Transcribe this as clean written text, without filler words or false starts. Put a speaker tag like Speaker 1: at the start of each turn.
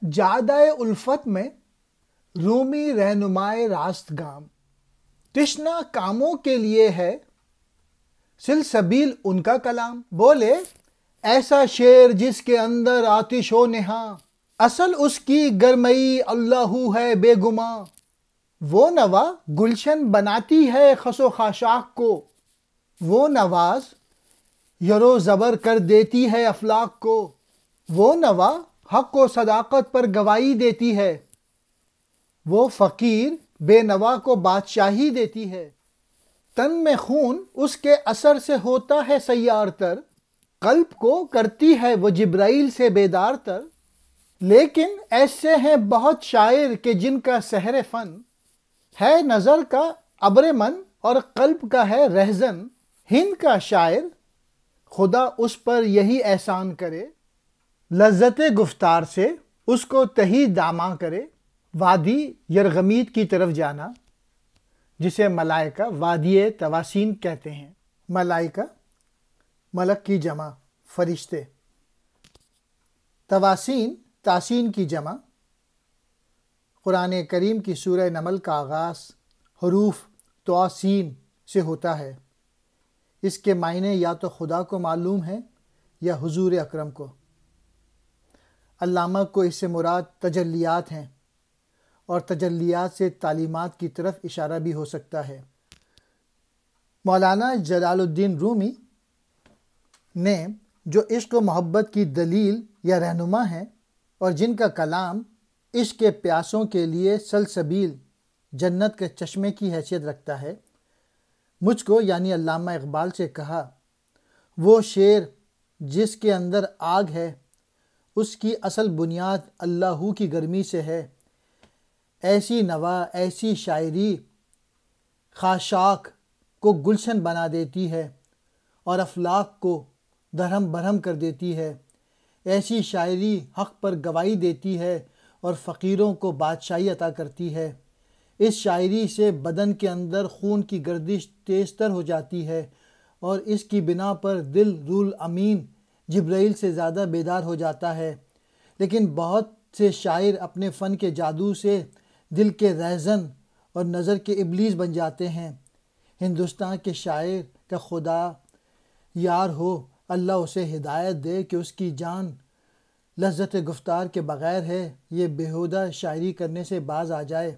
Speaker 1: جادہ الفت میں رومی رہنمائے راست گام، تشنا کاموں کے لیے ہے سلسبیل ان کا کلام۔ بولے ایسا شعر جس کے اندر آتش و نہاں، اصل اس کی گرمئی اللہ ہے بے گماں۔ وہ نوا گلشن بناتی ہے خس و خاشاک کو، وہ نواز یرو زبر کر دیتی ہے افلاک کو۔ وہ نوا حق و صداقت پر گواہی دیتی ہے، وہ فقیر بے نوا کو بادشاہی دیتی ہے۔ تن میں خون اس کے اثر سے ہوتا ہے سیار تر، قلب کو کرتی ہے وہ جبرائیل سے بیدار تر۔ لیکن ایسے ہیں بہت شاعر کہ جن کا سحر فن ہے نظر کا ابر من اور قلب کا ہے رہزن۔ ہند کا شاعر خدا اس پر یہی احسان کرے، لذت گفتار سے اس کو تہی داماں کرے۔ وادی یرغمید کی طرف جانا، جسے ملائکہ وادی تواسین کہتے ہیں۔ ملائکہ ملک کی جمع، فرشتے۔ تواسین تاسین کی جمع۔ قرآن کریم کی سورہ نمل کا آغاز حروف تواسین سے ہوتا ہے۔ اس کے معنی یا تو خدا کو معلوم ہے یا حضور اکرم کو۔ علامہ کو اس سے مراد تجلیات ہیں، اور تجلیات سے تعلیمات کی طرف اشارہ بھی ہو سکتا ہے۔ مولانا جلال الدین رومی نے جو عشق و محبت کی دلیل یا رہنما ہیں اور جن کا کلام عشق کے پیاسوں کے لیے سلسبیل جنت کے چشمے کی حیثیت رکھتا ہے، مجھ کو یعنی علامہ اقبال سے کہا، وہ شعر جس کے اندر آگ ہے اس کی اصل بنیاد اللہ کی گرمی سے ہے۔ ایسی نوا ایسی شاعری خاشاک کو گلشن بنا دیتی ہے اور افلاک کو درہم برہم کر دیتی ہے۔ ایسی شاعری حق پر گواہی دیتی ہے اور فقیروں کو بادشاہی عطا کرتی ہے۔ اس شاعری سے بدن کے اندر خون کی گردش تیز تر ہو جاتی ہے، اور اس کی بنا پر دل رول امین جبرائیل سے زیادہ بیدار ہو جاتا ہے۔ لیکن بہت سے شاعر اپنے فن کے جادو سے دل کے رہزن اور نظر کے ابلیس بن جاتے ہیں۔ ہندوستان کے شاعر کا خدا یار ہو، اللہ اسے ہدایت دے کہ اس کی جان لذت گفتار کے بغیر ہے، یہ بیہودہ شاعری کرنے سے باز آ جائے۔